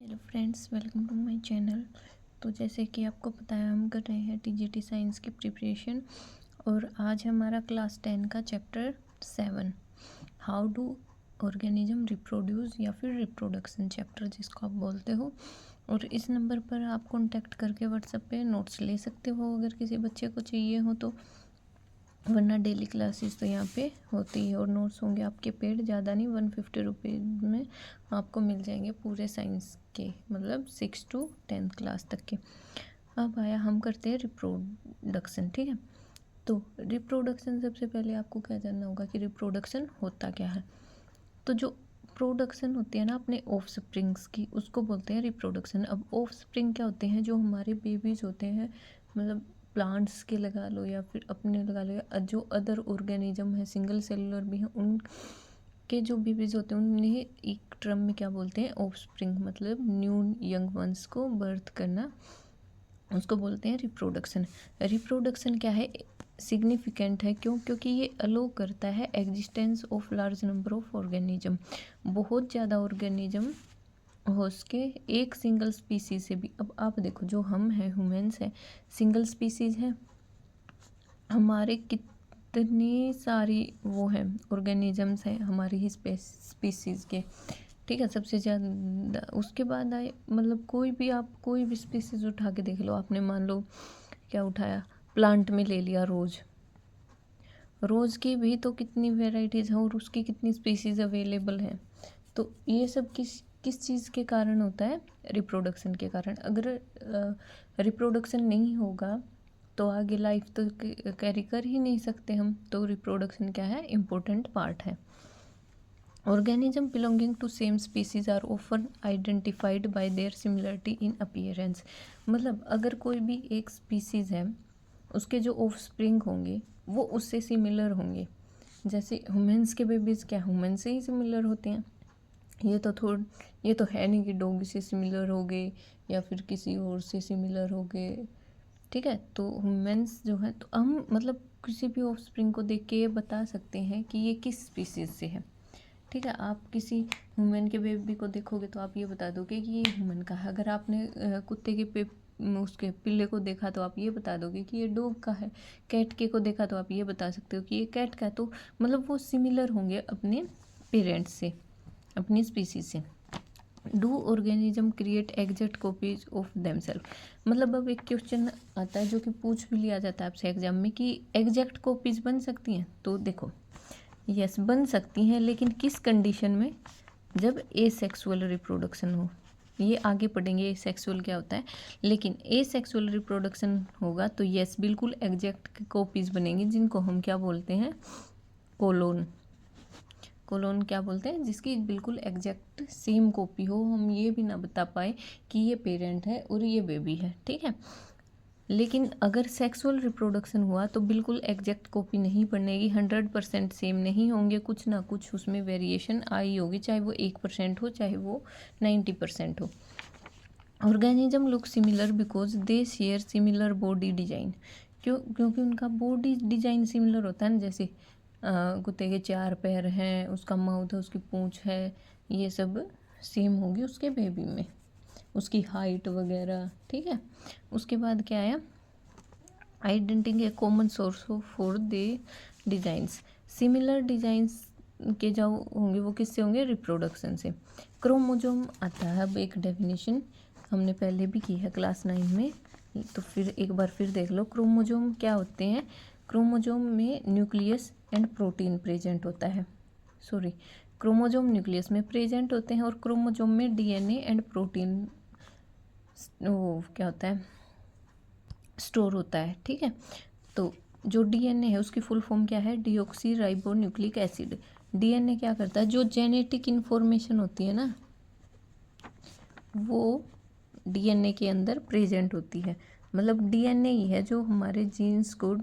Hello friends, welcome to my channel. तो जैसे कि आपको पता है, हम कर रहे हैं टीजीटी साइंस की प्रिपरेशन और आज हमारा क्लास 10 का chapter 7 how do organism reproduce या फिर रिप्रोडक्शन चैप्टर जिसको आप बोलते हो। और इस नंबर पर आप कांटेक्ट करके व्हाट्सएप पे नोट्स ले सकते हो अगर किसी बच्चे को चाहिए हो तो, वरना डेली क्लासेस तो यहाँ पे होती है और नोट्स होंगे आपके पेड, ज़्यादा नहीं, 150 रुपीज़ में आपको मिल जाएंगे पूरे साइंस के, मतलब 6 to 10th क्लास तक के। अब आया, हम करते हैं रिप्रोडक्शन। ठीक है, तो रिप्रोडक्शन सबसे पहले आपको क्या जानना होगा कि रिप्रोडक्शन होता क्या है। तो जो प्रोडक्शन होती है ना अपने ऑफ स्प्रिंग्स की, उसको बोलते हैं रिप्रोडक्शन। अब ऑफ स्प्रिंग क्या होते हैं, जो हमारे बेबीज होते हैं, मतलब प्लांट्स के लगा लो या फिर अपने लगा लो, या जो अदर ऑर्गेनिज्म है, सिंगल सेलुलर भी हैं, उनके जो बेबीज होते हैं उन्हें एक टर्म में क्या बोलते हैं, ऑफ स्प्रिंग, मतलब न्यू यंग वंस को बर्थ करना, उसको बोलते हैं रिप्रोडक्शन। रिप्रोडक्शन क्या है, सिग्निफिकेंट है, क्यों? क्योंकि ये अलो करता है existence of large number of organism, बहुत ज़्यादा ऑर्गेनिज्म हो सके एक सिंगल स्पीसीज से भी। अब आप देखो, जो हम हैं, ह्यूमंस हैं, सिंगल स्पीसीज है, हमारे कितनी सारी वो हैं ऑर्गेनिजम्स हैं हमारी ही स्पीसीज के। ठीक है, सबसे ज़्यादा उसके बाद आए, मतलब कोई भी आप कोई भी स्पीसीज उठा के देख लो, आपने मान लो क्या उठाया, प्लांट में ले लिया रोज़ की भी तो कितनी वेराइटीज़ हैं और उसकी कितनी स्पीसीज अवेलेबल हैं। तो ये सब किस चीज़ के कारण होता है, रिप्रोडक्शन के कारण। अगर रिप्रोडक्शन नहीं होगा तो आगे लाइफ तो कैरी कर ही नहीं सकते हम। तो रिप्रोडक्शन क्या है, इम्पोर्टेंट पार्ट है। Organism belonging to same species are often identified by their similarity in appearance. मतलब अगर कोई भी एक स्पीसीज है, उसके जो ऑफ स्प्रिंग होंगे वो उससे सिमिलर होंगे। जैसे ह्यूमंस के बेबीज क्या ह्यूमन से ही सिमिलर होते हैं। ये तो है नहीं कि डॉग से सिमिलर हो गए या फिर किसी और से सिमिलर हो गए। ठीक है, तो ह्यूमंस जो है, तो हम मतलब किसी भी ऑफ स्प्रिंग को देख के ये बता सकते हैं कि ये किस स्पीसीज से है। ठीक है, आप किसी ह्यूमन के बेबी को देखोगे तो आप ये बता दोगे कि ये ह्यूमन का है। अगर आपने कुत्ते के उसके पिल्ले को देखा तो आप ये बता दोगे कि ये डॉग का है। कैट के को देखा तो आप ये बता सकते हो कि ये कैट का है। तो मतलब वो सिमिलर होंगे अपने पेरेंट्स से, अपनी स्पीसीज से। Do organism create exact copies of themselves. मतलब अब एक क्वेश्चन आता है जो कि पूछ भी लिया जाता है आपसे एग्जाम में कि एग्जैक्ट कॉपीज बन सकती हैं। तो देखो, यस बन सकती हैं, लेकिन किस कंडीशन में, जब एसेक्सुअल रिप्रोडक्शन हो। ये आगे पढ़ेंगे एसेक्सुअल क्या होता है, लेकिन एसेक्सुअल रिप्रोडक्शन होगा तो यस बिल्कुल एग्जैक्ट कॉपीज बनेंगी, जिनको हम क्या बोलते हैं, कोलोन क्या बोलते हैं, जिसकी बिल्कुल एग्जैक्ट सेम कॉपी हो, हम ये भी ना बता पाए कि ये पेरेंट है और ये बेबी है। ठीक है, लेकिन अगर सेक्सुअल रिप्रोडक्शन हुआ तो बिल्कुल एग्जैक्ट कॉपी नहीं बनेगी, 100% सेम नहीं होंगे, कुछ ना कुछ उसमें वेरिएशन आई होगी, चाहे वो 1% हो चाहे वो 90% हो। Organism look similar because they share similar body design. क्योंकि उनका बॉडी डिजाइन सिमिलर होता है ना। जैसे कुत्ते के 4 पैर हैं, उसका माउथ है, उसकी पूंछ है, ये सब सेम होगी उसके बेबी में, उसकी हाइट वगैरह। ठीक है, उसके बाद क्या आया, identity A common source for they designs. Similar designs के जो होंगे वो किससे होंगे, रिप्रोडक्शन से। क्रोमोजोम आता है, अब एक डेफिनेशन हमने पहले भी की है क्लास 9 में, तो फिर एक बार फिर देख लो। क्रोमोजोम क्या होते हैं, क्रोमोजोम में न्यूक्लियस एंड प्रोटीन प्रेजेंट होता है। सॉरी, क्रोमोजोम न्यूक्लियस में प्रेजेंट होते हैं और क्रोमोजोम में डीएनए एंड प्रोटीन वो क्या होता है, स्टोर होता है। ठीक है, तो जो डीएनए है उसकी फुल फॉर्म क्या है, deoxy ribo nucleic acid. DNA क्या करता है, जो जेनेटिक इन्फॉर्मेशन होती है ना, वो डीएनए के अंदर प्रेजेंट होती है। मतलब डीएनए ही है जो हमारे जीन्स को,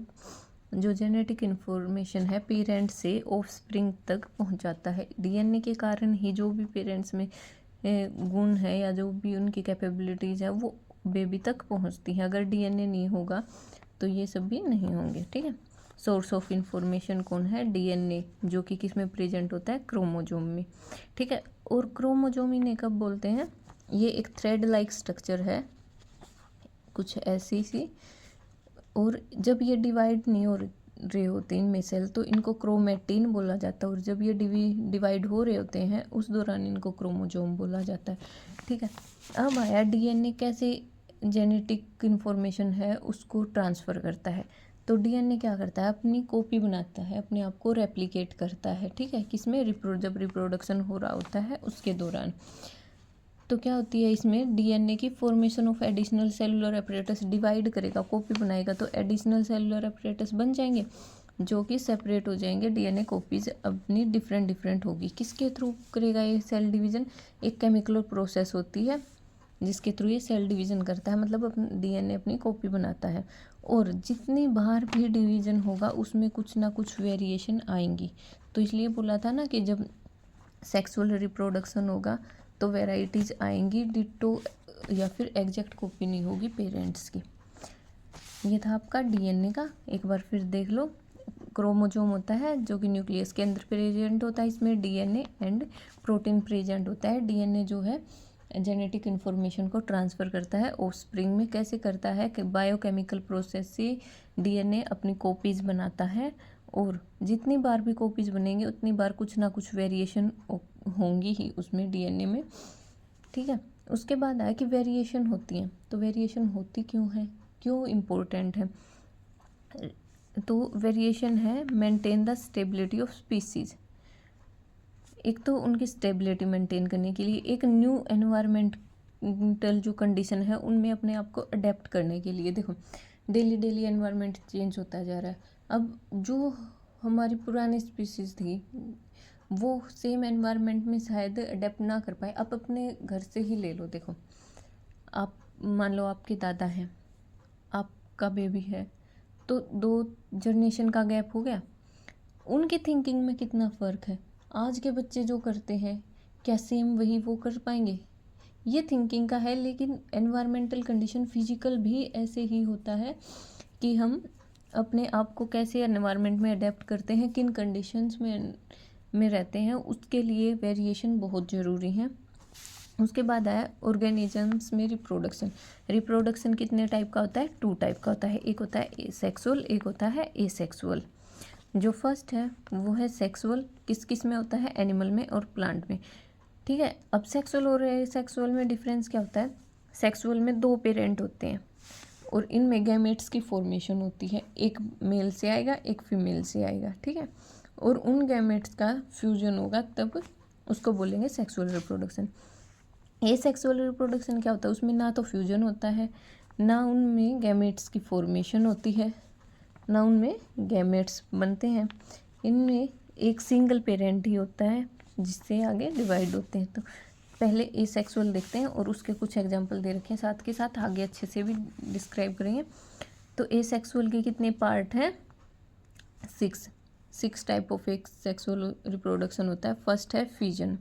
जो जेनेटिक इन्फॉर्मेशन है पेरेंट्स से ऑफस्प्रिंग तक पहुंचाता है। डीएनए के कारण ही जो भी पेरेंट्स में गुण है या जो भी उनकी कैपेबिलिटीज़ है वो बेबी तक पहुंचती है। अगर डीएनए नहीं होगा तो ये सब भी नहीं होंगे। ठीक है, सोर्स ऑफ इंफॉर्मेशन कौन है, डीएनए, जो कि किस में प्रेजेंट होता है, क्रोमोजोम में। ठीक है, और क्रोमोजोम इन्हें कब बोलते हैं, ये एक थ्रेड लाइक स्ट्रक्चर है, कुछ ऐसी सी। और जब ये डिवाइड नहीं हो रहे होते इनमें सेल तो इनको क्रोमेटिन बोला जाता है, और जब ये डिवाइड हो रहे होते हैं उस दौरान इनको क्रोमोजोम बोला जाता है। ठीक है, अब आया डीएनए कैसे जेनेटिक इन्फॉर्मेशन है उसको ट्रांसफ़र करता है। तो डीएनए क्या करता है, अपनी कॉपी बनाता है, अपने आप को रेप्लिकेट करता है। ठीक है, किसमें, जब रिप्रोडक्शन हो रहा होता है उसके दौरान। तो क्या होती है इसमें, डीएनए की formation of additional cellular apparatus, divide करेगा, कॉपी बनाएगा तो एडिशनल सेलुलर अपरेटस बन जाएंगे जो कि सेपरेट हो जाएंगे। डीएनए कॉपीज अपनी डिफरेंट होगी। किसके थ्रू करेगा ये सेल डिवीज़न, एक केमिकल प्रोसेस होती है जिसके थ्रू ये सेल डिवीज़न करता है, मतलब डीएनए अपनी कॉपी बनाता है। और जितनी बार भी डिवीज़न होगा उसमें कुछ ना कुछ वेरिएशन आएंगी। तो इसलिए बोला था ना कि जब सेक्सुअल रिप्रोडक्शन होगा तो वेराइटीज़ आएंगी, डिटो या फिर एग्जैक्ट कॉपी नहीं होगी पेरेंट्स की। ये था आपका डीएनए का। एक बार फिर देख लो, क्रोमोजोम होता है जो कि न्यूक्लियस के अंदर प्रेजेंट होता है, इसमें डीएनए एंड प्रोटीन प्रेजेंट होता है। डीएनए जो है जेनेटिक इन्फॉर्मेशन को ट्रांसफ़र करता है ऑफस्प्रिंग में। कैसे करता है कि बायोकेमिकल प्रोसेस से डीएनए अपनी कॉपीज़ बनाता है, और जितनी बार भी कॉपीज़ बनेंगे उतनी बार कुछ ना कुछ वेरिएशन होंगी ही उसमें डीएनए में। ठीक है, उसके बाद आया कि वेरिएशन होती हैं। तो वेरिएशन होती क्यों है, क्यों इम्पोर्टेंट है, तो वेरिएशन है maintain the stability of species. एक तो उनकी स्टेबिलिटी मेंटेन करने के लिए, एक न्यू एनवायरमेंटल जो कंडीशन है उनमें अपने आप को अडेप्ट करने के लिए। देखो डेली एनवायरमेंट चेंज होता जा रहा है। अब जो हमारी पुरानी स्पीसीज थी वो सेम एनवायरनमेंट में शायद अडेप्ट ना कर पाए। आप अपने घर से ही ले लो, देखो आप मान लो आपके दादा हैं, आपका बेबी है, तो 2 जनरेशन का गैप हो गया। उनकी थिंकिंग में कितना फ़र्क है, आज के बच्चे जो करते हैं क्या सेम वही वो कर पाएंगे, ये थिंकिंग का है। लेकिन एनवायरमेंटल कंडीशन फिजिकल भी ऐसे ही होता है कि हम अपने आप को कैसे एनवायरनमेंट में अडेप्ट करते हैं, किन कंडीशंस में रहते हैं, उसके लिए वेरिएशन बहुत ज़रूरी है। उसके बाद आया ऑर्गेनिजम्स में रिप्रोडक्शन कितने टाइप का होता है, 2 टाइप का होता है। एक होता है सेक्सुअल, एक होता है एसेक्सुअल। जो फर्स्ट है वो है सेक्सुअल, किस में होता है, एनिमल में और प्लांट में। ठीक है, अब सेक्सुअल और एसेक्सुअल में डिफरेंस क्या होता है, सेक्सुअल में 2 पेरेंट होते हैं और इनमें गैमेट्स की फॉर्मेशन होती है, एक मेल से आएगा एक फीमेल से आएगा। ठीक है, और उन गैमेट्स का फ्यूजन होगा तब उसको बोलेंगे सेक्सुअल रिप्रोडक्शन। एसेक्सुअल रिप्रोडक्शन क्या होता है, उसमें ना तो फ्यूजन होता है, ना उनमें गैमेट्स की फॉर्मेशन होती है, ना उनमें गैमेट्स बनते हैं। इनमें एक सिंगल पेरेंट ही होता है जिससे आगे डिवाइड होते हैं। तो पहले एसेक्सुअल देखते हैं और उसके कुछ एग्जांपल दे रखे हैं, साथ के साथ आगे अच्छे से भी डिस्क्राइब करेंगे। तो एसेक्सुअल के कितने पार्ट हैं, 6 टाइप ऑफ एक सेक्सुअल रिप्रोडक्शन होता है। फर्स्ट है फिजन।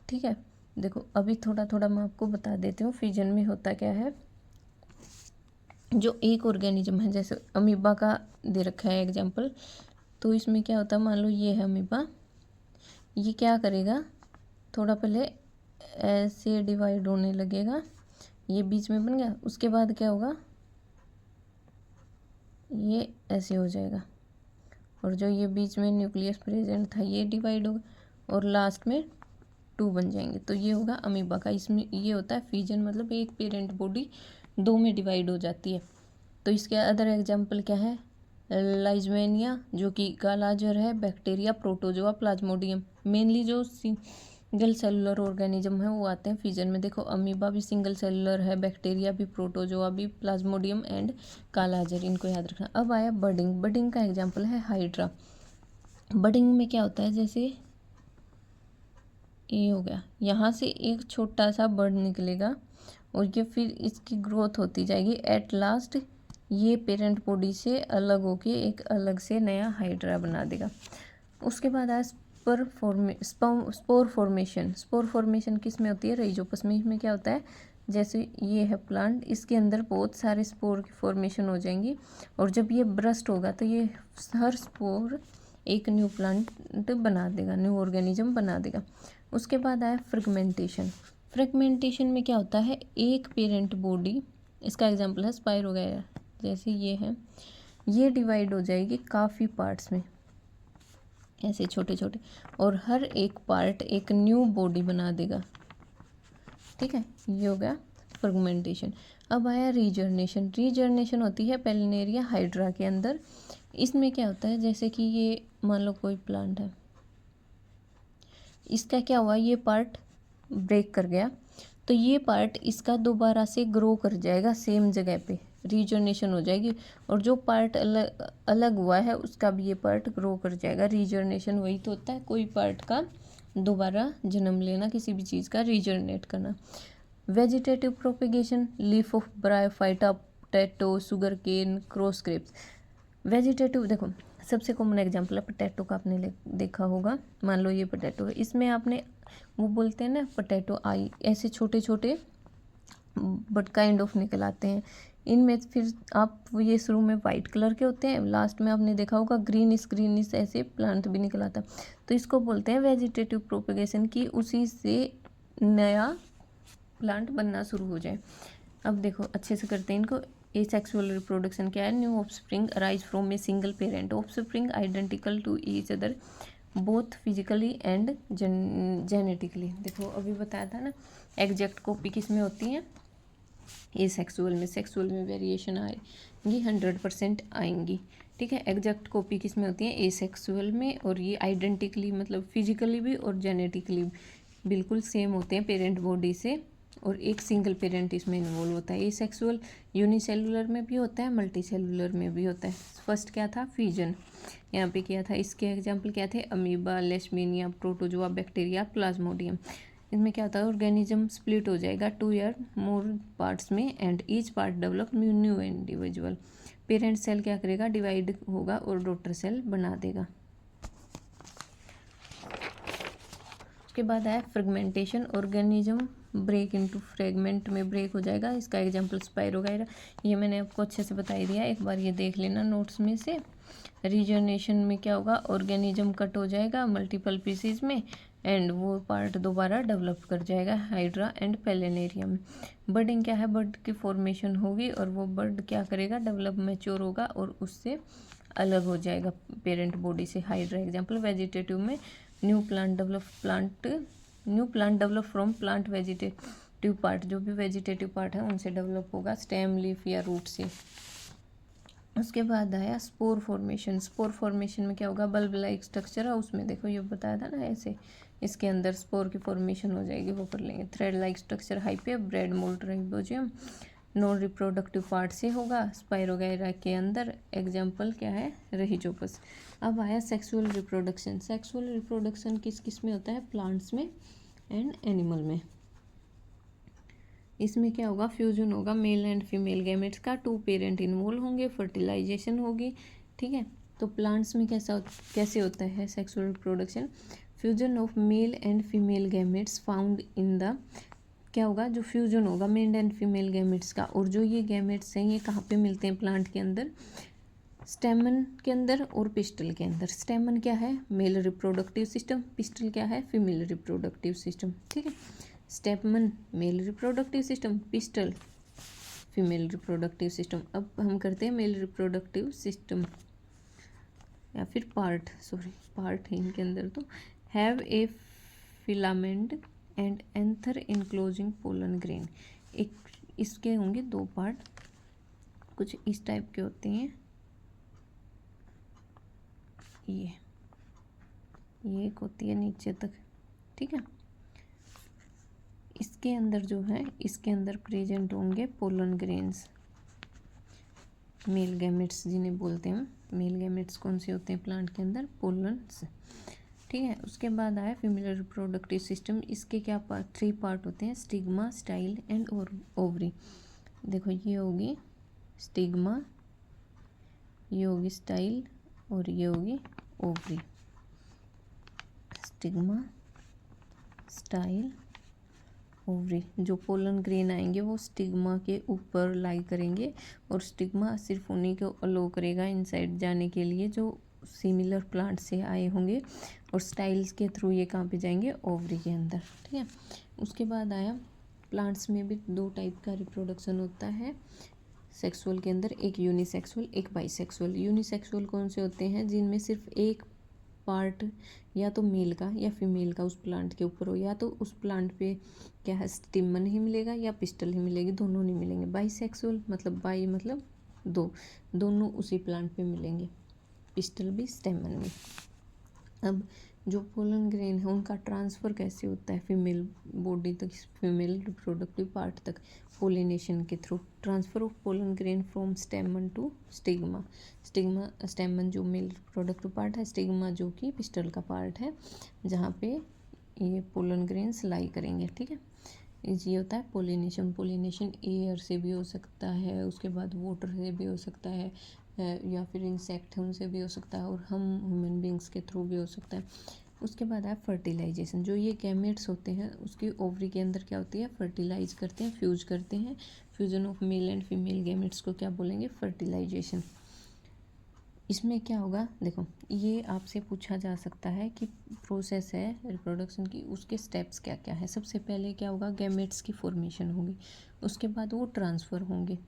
ठीक है, देखो अभी थोड़ा मैं आपको बता देती हूँ फिजन में होता क्या है। जो एक ऑर्गेनिज्म है, जैसे अमीबा का दे रखा है एग्जांपल, तो इसमें क्या होता है, मान लो ये है अमीबा, ये क्या करेगा, थोड़ा पहले ऐसे डिवाइड होने लगेगा, ये बीच में बन गया, उसके बाद क्या होगा, ये ऐसे हो जाएगा, और जो ये बीच में न्यूक्लियस प्रेजेंट था ये डिवाइड होगा, और लास्ट में 2 बन जाएंगे। तो ये होगा अमीबा का। इसमें ये होता है फिजन, मतलब एक पेरेंट बॉडी 2 में डिवाइड हो जाती है। तो इसके अदर एग्जांपल क्या है, लाइजमेनिया जो कि कालाजर है, बैक्टीरिया, प्रोटोजोआ, प्लाज्मोडियम। मेनली जो सिंगल सेलुलर ऑर्गेनिज्म है वो आते हैं फिजन में। देखो अमीबा भी सिंगल सेलुलर है, बैक्टीरिया भी, प्रोटोजोआ भी, प्लाज्मोडियम एंड कालाजर, इनको याद रखना। अब आया बडिंग का एग्जाम्पल है हाइड्रा। बडिंग में क्या होता है, जैसे ये हो गया, यहाँ से एक छोटा सा बर्ड निकलेगा और ये फिर इसकी ग्रोथ होती जाएगी, एट लास्ट ये पेरेंट बॉडी से अलग होके एक अलग से नया हाइड्रा बना देगा। उसके बाद आया स्पोर फॉर्मेशन किस में होती है, राइजोपस में। इसमें क्या होता है, जैसे ये है प्लांट, इसके अंदर बहुत सारे स्पोर की फॉर्मेशन हो जाएंगी, और जब ये ब्रस्ट होगा तो ये हर स्पोर एक न्यू प्लांट बना देगा, न्यू ऑर्गेनिज्म बना देगा। उसके बाद आया फ्रेगमेंटेशन। फ्रेगमेंटेशन में क्या होता है, एक पेरेंट बॉडी, इसका एग्जांपल है स्पाइरोगाइरा, जैसे ये है, ये डिवाइड हो जाएगी काफ़ी पार्ट्स में, ऐसे छोटे छोटे, और हर एक पार्ट एक न्यू बॉडी बना देगा। ठीक है, ये हो गया फ्रेगमेंटेशन। अब आया रीजर्नेशन। रीजर्नेशन होती है पेलिनेरिया हाइड्रा के अंदर। इसमें क्या होता है, जैसे कि ये मान लो कोई प्लांट है, इसका क्या हुआ, ये पार्ट ब्रेक कर गया, तो ये पार्ट इसका दोबारा से ग्रो कर जाएगा सेम जगह पे, रीजर्नेशन हो जाएगी, और जो पार्ट अलग अलग हुआ है उसका भी ये पार्ट ग्रो कर जाएगा। रीजर्नेशन वही तो होता है, कोई पार्ट का दोबारा जन्म लेना, किसी भी चीज़ का रीजर्नेट करना। Vegetative propagation, leaf of bryophyta, potato, sugar cane, cross grapes. Vegetative देखो, सबसे कॉमन एग्जांपल है पोटैटो का, आपने देखा होगा, मान लो ये पोटैटो है, इसमें आपने वो बोलते हैं ना पोटैटो आई, ऐसे छोटे छोटे बट काइंड ऑफ निकल आते हैं। इनमें फिर आप ये शुरू में वाइट कलर के होते हैं, लास्ट में आपने देखा होगा ग्रीनिश ऐसे प्लांट भी निकल आता है, तो इसको बोलते हैं वेजिटेटिव प्रोपेगेशन की, उसी से नया प्लांट बनना शुरू हो जाए। अब देखो अच्छे से करते हैं इनको। एसेक्सुअल रिप्रोडक्शन क्या है, new offspring arise from a single parent, offspring identical to each other both physically and genetically. देखो अभी बताया था ना, एग्जैक्ट कॉपी किस में होती है, एसेक्सुअल में। सेक्सुअल में वेरिएशन आएंगी, 100% आएंगी। ठीक है, एग्जैक्ट कॉपी किस में होती है, एसेक्सुअल में, और ये आइडेंटिकली मतलब फिजिकली भी और जेनेटिकली बिल्कुल सेम होते हैं पेरेंट बॉडी से, और एक सिंगल पेरेंट इसमें इन्वॉल्व होता है। ये सेक्सुअल यूनिसेलुलर में भी होता है, मल्टी सेलुलर में भी होता है। फर्स्ट क्या था, फ्यूजन, यहाँ पे किया था। इसके एग्जांपल क्या थे, अमीबा, लेशमीनिया, प्रोटोजोआ, बैक्टीरिया, प्लाज्मोडियम। इसमें क्या होता है, ऑर्गेनिज्म स्प्लिट हो जाएगा 2 या मोर पार्ट्स में, and each part develop new individual. Parent cell क्या करेगा, डिवाइड होगा और डॉटर सेल बना देगा। उसके बाद आया fragmentation, organism break into fragment में ब्रेक हो जाएगा। इसका एग्जांपल स्पाइरोगाइरा, ये मैंने आपको अच्छे से बता ही दिया, एक बार ये देख लेना नोट्स में से। रीजनरेशन में क्या होगा, ऑर्गेनिज्म कट हो जाएगा मल्टीपल पीसीज में, एंड वो पार्ट दोबारा डेवलप कर जाएगा हाइड्रा एंड पेलिनेरिया में। बर्डिंग क्या है, बर्ड की फॉर्मेशन होगी, और वो बर्ड क्या करेगा, डेवलप मैच्योर होगा और उससे अलग हो जाएगा पेरेंट बॉडी से। Hydra example. वेजिटेटिव में new plant develop from plant vegetative part, जो भी वेजिटेटिव पार्ट है उनसे डेवलप होगा, स्टेम, लीफ या रूट से। उसके बाद आया स्पोर फॉर्मेशन। स्पोर फॉर्मेशन में क्या होगा, बल्ब लाइक स्ट्रक्चर है उसमें, देखो ये बताया था ना, ऐसे इसके अंदर स्पोर की फॉर्मेशन हो जाएगी, वो कर लेंगे। Thread like structure hyphae, bread mould rhizopus, non reproductive part से होगा स्पाइरोगाइरा के अंदर। एग्जाम्पल क्या है, रहीजोपस। अब आया सेक्सुअल रिप्रोडक्शन। सेक्सुअल रिप्रोडक्शन किस किस में होता है, प्लांट्स में एंड एनिमल में। इसमें क्या होगा, फ्यूजन होगा मेल एंड फीमेल गैमेट्स का, 2 पेरेंट इन्वॉल्व होंगे, फर्टिलाइजेशन होगी। ठीक है, तो प्लांट्स में कैसे होता है sexual reproduction, fusion of male and female gametes found in the, क्या होगा, जो फ्यूजन होगा मेल एंड फीमेल गैमेट्स का, और जो ये गैमेट्स हैं ये कहाँ पे मिलते हैं प्लांट के अंदर, स्टेमन के अंदर और पिस्टल के अंदर। स्टेमन क्या है, मेल रिप्रोडक्टिव सिस्टम, पिस्टल क्या है, फीमेल रिप्रोडक्टिव सिस्टम। ठीक है, स्टेमन male reproductive system, pistol female reproductive system. अब हम करते हैं मेल रिप्रोडक्टिव सिस्टम या फिर पार्ट है इनके अंदर। तो have a filament and anther enclosing pollen grain. एक इसके होंगे 2 पार्ट, कुछ इस टाइप के होते हैं, ये एक होती है नीचे तक। ठीक है, इसके अंदर जो है, इसके अंदर प्रेजेंट होंगे पोलन ग्रेन्स, मेल गैमेट्स जिन्हें बोलते हैं। मेल गैमेट्स कौन से होते हैं प्लांट के अंदर, पोलन्स। ठीक है, उसके बाद आया फीमेल रिप्रोडक्टिव सिस्टम। इसके क्या पार्ट, 3 पार्ट होते हैं, स्टिग्मा, स्टाइल एंड ओवरी। देखो ये होगी स्टिग्मा, ये होगी स्टाइल और ये होगी ओवरी। Stigma, style, ovary. जो पोलन ग्रेन आएंगे वो स्टिग्मा के ऊपर लाई करेंगे, और स्टिग्मा सिर्फ उन्हीं को अलो करेगा इनसाइड जाने के लिए जो सिमिलर प्लांट से आए होंगे और स्टाइल्स के थ्रू ये कहाँ पे जाएंगे, ओवरी के अंदर, ठीक है। उसके बाद आया प्लांट्स में भी दो टाइप का रिप्रोडक्शन होता है सेक्सुअल के अंदर, एक यूनिसेक्सुअल एक बाइसेक्सुअल। यूनिसेक्सुअल कौन से होते हैं, जिनमें सिर्फ एक पार्ट या तो मेल का या फीमेल का उस प्लांट के ऊपर हो, या तो उस प्लांट पे क्या है स्टिमन ही मिलेगा या पिस्टल ही मिलेगी, दोनों नहीं मिलेंगे। बाइसेक्सुअल मतलब बाई मतलब दोनों उसी प्लांट पे मिलेंगे, पिस्टल भी स्टेमन भी। अब जो पोलन ग्रेन है उनका ट्रांसफ़र कैसे होता है फीमेल बॉडी तक, फीमेल रिप्रोडक्टिव पार्ट तक, पोलिनेशन के through. Transfer of pollen grain from stamen to stigma. Stamen जो मेल रिप्रोडक्टिव पार्ट है, स्टिग्मा जो कि पिस्टल का पार्ट है, जहाँ पे ये पोलन ग्रेन्स लाई करेंगे, ठीक है। ये होता है पोलिनेशन। पोलिनेशन एयर से भी हो सकता है, उसके बाद वाटर से भी हो सकता है, या फिर इंसेक्ट है उनसे भी हो सकता है, और हम ह्यूमन बींग्स के थ्रू भी हो सकता है। उसके बाद है फर्टिलाइजेशन। जो ये गैमेट्स होते हैं उसकी ओवरी के अंदर क्या होती है, फर्टिलाइज करते हैं, फ्यूज करते हैं। Fusion of male and female gametes को क्या बोलेंगे, फर्टिलाइजेशन। इसमें क्या होगा, देखो ये आपसे पूछा जा सकता है कि प्रोसेस है रिप्रोडक्शन की, उसके स्टेप्स क्या क्या है। सबसे पहले क्या होगा, गैमेट्स की फॉर्मेशन होगी, उसके बाद वो ट्रांसफ़र होंगे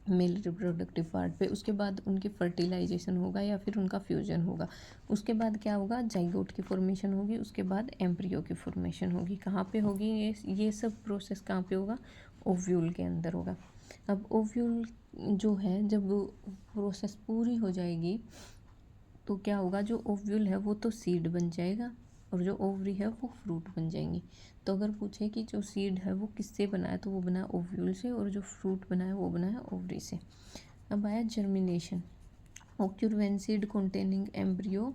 मेल रिप्रोडक्टिव पार्ट पे, उसके बाद उनकी फर्टिलाइजेशन होगा या फिर उनका फ्यूजन होगा। उसके बाद क्या होगा, जाइगोट की फॉर्मेशन होगी, उसके बाद एम्ब्रियो की फॉर्मेशन होगी। कहाँ पे होगी ये सब प्रोसेस कहाँ पे होगा, ओव्यूल के अंदर होगा। अब ओव्यूल जो है जब प्रोसेस पूरी हो जाएगी तो क्या होगा, जो ओव्यूल है वो तो सीड बन जाएगा और जो ओवरी है वो फ्रूट बन जाएंगी। तो अगर पूछे कि जो सीड है वो किससे बना है, तो वो बना है ओव्यूल से, और जो फ्रूट बना है वो बना है ओवरी से। अब आया germination. occur when seed containing embryo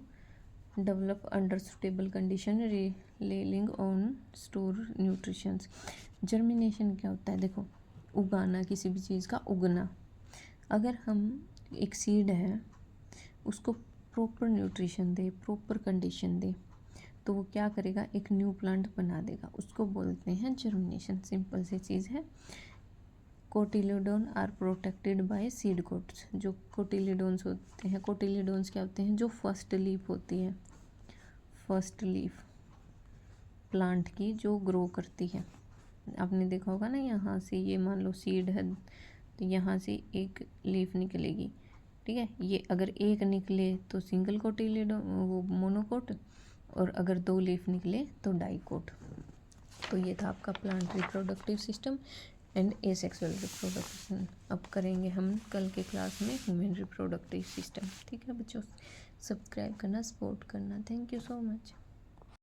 develop under suitable condition relying on store nutritions। Germination क्या होता है, देखो उगाना, किसी भी चीज़ का उगना। अगर हम एक सीड है उसको प्रॉपर न्यूट्रिशन दे, प्रॉपर कंडीशन दे, तो वो क्या करेगा, एक न्यू प्लांट बना देगा, उसको बोलते हैं जर्मिनेशन। सिंपल सी चीज़ है। Cotyledon are protected by seed coats. जो कोटिलिडोन्स होते हैं, कोटिलिडोन्स क्या होते हैं, जो फर्स्ट लीफ होती है, फर्स्ट लीफ प्लांट की जो ग्रो करती है। आपने देखा होगा ना, यहाँ से ये मान लो सीड है तो यहाँ से एक लीफ निकलेगी, ठीक है। ये अगर एक निकले तो सिंगल कोटिलिडोन वो मोनोकोट, और अगर दो लीफ निकले तो डाइकोट। तो ये था आपका plant reproductive system and asexual reproduction. अब करेंगे हम कल के क्लास में ह्यूमन रिप्रोडक्टिव सिस्टम, ठीक है बच्चों। सब्सक्राइब करना, सपोर्ट करना। Thank you so much.